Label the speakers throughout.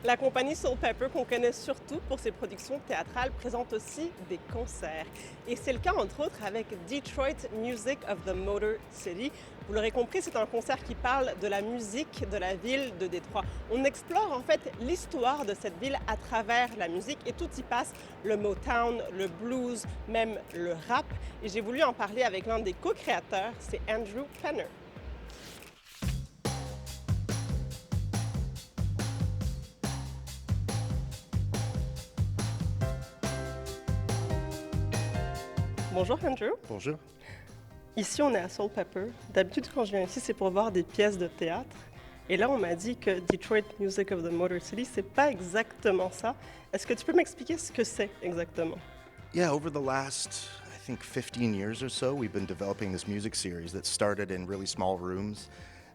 Speaker 1: La compagnie Soulpepper, qu'on connaît surtout pour ses productions théâtrales, présente aussi des concerts. Et c'est le cas entre autres avec Detroit Music of the Motorcity. Vous l'aurez compris, c'est un concert qui parle de la musique de la ville de Détroit. On explore en fait l'histoire de cette ville à travers la musique et tout y passe, le motown, le blues, même le rap. Et j'ai voulu en parler avec l'un des co-créateurs, c'est Andrew Penner. Bonjour Andrew.
Speaker 2: Bonjour.
Speaker 1: Ici, on est à Soulpepper. D'habitude, quand je viens ici, c'est pour voir des pièces de théâtre. Et là, on m'a dit que Detroit Music of the Motor City, c'est pas exactement ça. Est-ce que tu peux m'expliquer ce que c'est exactement?
Speaker 2: Yeah, over the last, I think, 15 years or so, we've been developing this music series that started in really small rooms.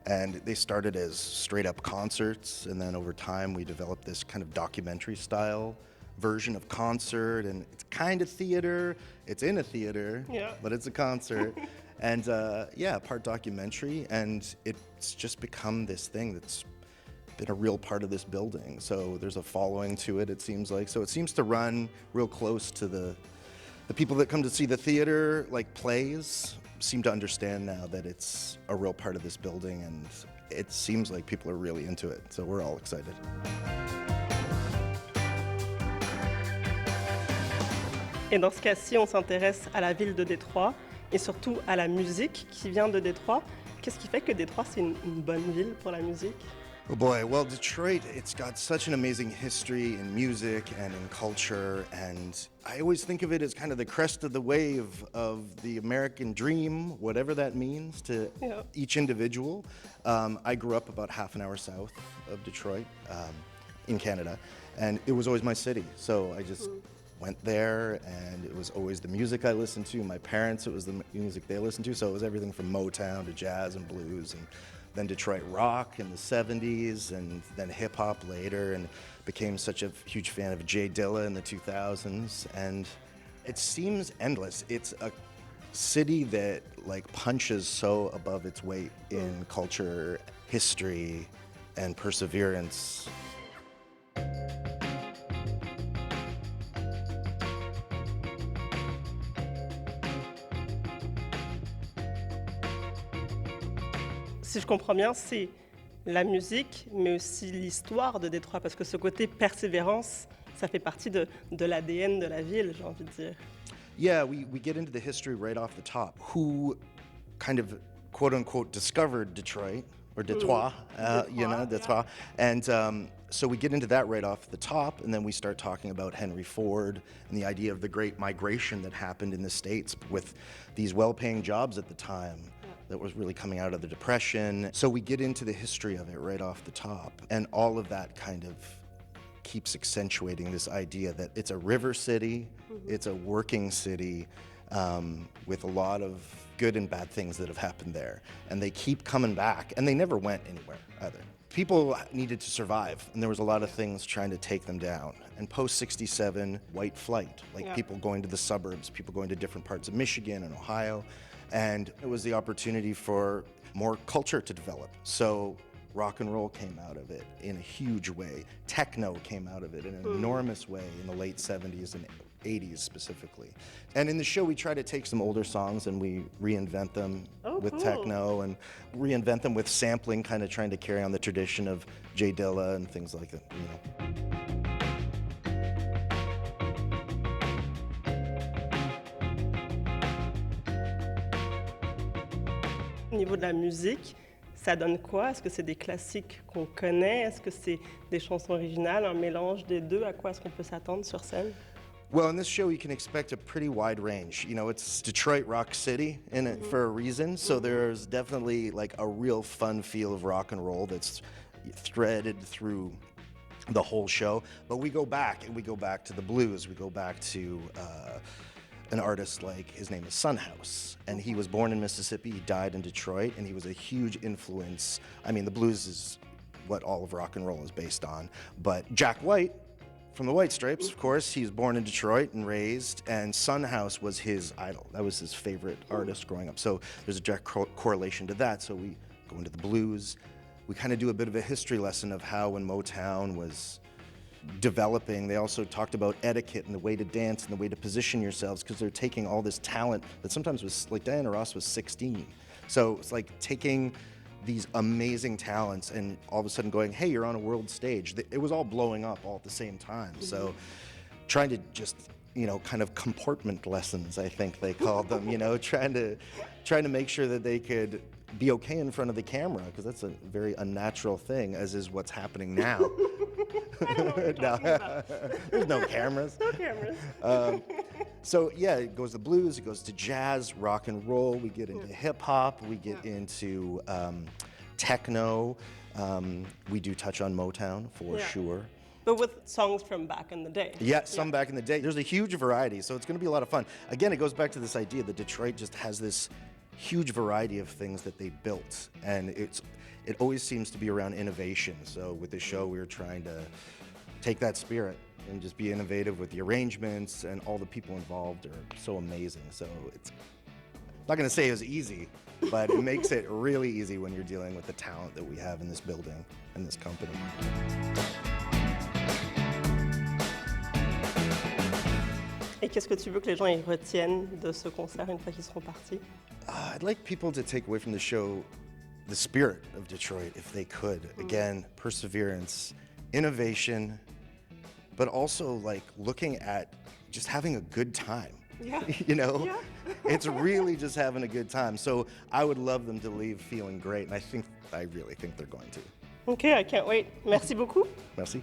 Speaker 2: And they started as straight up concerts. And then over time, we developed this kind of documentary style version of concert. And it's kind of theater. It's in a theater,
Speaker 1: Yeah.
Speaker 2: but it's a concert. And yeah, part documentary. And it's just become this thing that's been a real part of this building. So there's a following to it, it seems like. So it seems to run real close to the people that come to see the theater, like plays, seem to understand now that it's a real part of this building, and it seems like people are really into it. So we're all excited.
Speaker 1: Et dans ce cas-ci, on s'intéresse à la ville de Détroit et surtout à la musique qui vient de Détroit. Qu'est-ce qui fait que Détroit, c'est une bonne ville pour la musique?
Speaker 2: Oh boy, well, Detroit, it's got such an amazing history in music and in culture, and I always think of it as kind of the crest of the wave of the American dream, whatever that means to
Speaker 1: Yeah.
Speaker 2: each individual. I grew up about half an hour south of Detroit, in Canada, and it was always my city, so I just went there, and it was always the music I listened to. My parents, it was the music they listened to, so it was everything from Motown to jazz and blues, and then Detroit rock in the 70s, and then hip hop later, and became such a huge fan of Jay Dilla in the 2000s. And it seems endless. It's a city that like punches so above its weight in culture, history, and perseverance.
Speaker 1: Si je comprends bien, c'est la musique, mais aussi l'histoire de Détroit, parce que ce côté persévérance, ça fait partie de l'ADN de la ville, j'ai envie de dire.
Speaker 2: Yeah, we get into the history right off the top. Who kind of quote unquote discovered Detroit or Detroit, you know, Detroit. And so we get into that right off the top, and then we start talking about Henry Ford and the idea of the great migration that happened in the States with these well-paying jobs at the time. That was really coming out of the Depression. So we get into the history of it right off the top. And all of that kind of keeps accentuating this idea that it's a river city, it's a working city, with a lot of good and bad things that have happened there. And they keep coming back, and they never went anywhere either. People needed to survive, and there was a lot of things trying to take them down. And post-67, white flight, like people going to the suburbs, people going to different parts of Michigan and Ohio. And it was the opportunity for more culture to develop. So rock and roll came out of it in a huge way. Techno came out of it in an enormous way in the late 70s and 80s specifically. And in the show, we try to take some older songs and we reinvent them with techno and reinvent them with sampling, kind of trying to carry on the tradition of Jay Dilla and things like that, you know.
Speaker 1: Au niveau de la musique, ça donne quoi? Est-ce que c'est des classiques qu'on connaît? Est-ce que c'est des chansons originales, un mélange des deux? À quoi est-ce qu'on peut s'attendre sur scène?
Speaker 2: Well, in this show, you can expect a pretty wide range. You know, it's Detroit Rock City in it for a reason. So there's definitely like a real fun feel of rock and roll that's threaded through the whole show. But we go back, and we go back to the blues. We go back to an artist like, his name is Sunhouse, and he was born in Mississippi, he died in Detroit, and he was a huge influence. I mean, the blues is what all of rock and roll is based on, but Jack White, from the White Stripes, of course, he was born in Detroit and raised, and Sunhouse was his idol. That was his favorite artist growing up, so there's a direct correlation to that, so we go into the blues. We kind of do a bit of a history lesson of how when Motown was developing. They also talked about etiquette and the way to dance and the way to position yourselves, because they're taking all this talent that sometimes was, like Diana Ross was 16. So it's like taking these amazing talents and all of a sudden going, hey, you're on a world stage. It was all blowing up all at the same time. So trying to just, kind of comportment lessons, I think they called them, trying to make sure that they could be okay in front of the camera, because that's a very unnatural thing, as is what's happening now.
Speaker 1: I don't know what you're talking about.
Speaker 2: There's no cameras.
Speaker 1: No cameras.
Speaker 2: So yeah, it goes to blues, it goes to jazz, rock and roll. We get into hip hop. We get into techno. We do touch on Motown for sure.
Speaker 1: But with songs from back in the day.
Speaker 2: Yeah, some back in the day. There's a huge variety, so it's going to be a lot of fun. Again, it goes back to this idea that Detroit just has this huge variety of things that they built, and it always seems to be around innovation. So with the show, we were trying to take that spirit and just be innovative with the arrangements, and all the people involved are so amazing. So it's not going to say it was easy, but it makes it really easy when you're dealing with the talent that we have in this building and this company.
Speaker 1: Et qu'est-ce que tu veux que les gens y retiennent de ce concert une fois qu'ils seront partis?
Speaker 2: I'd like people to take away from the show the spirit of Detroit, if they could. Again, perseverance, innovation, but also like looking at just having a good time.
Speaker 1: Yeah.
Speaker 2: Yeah. It's really just having a good time. So I would love them to leave feeling great, and I really think they're going to.
Speaker 1: Okay, I can't wait. Merci beaucoup.
Speaker 2: Merci.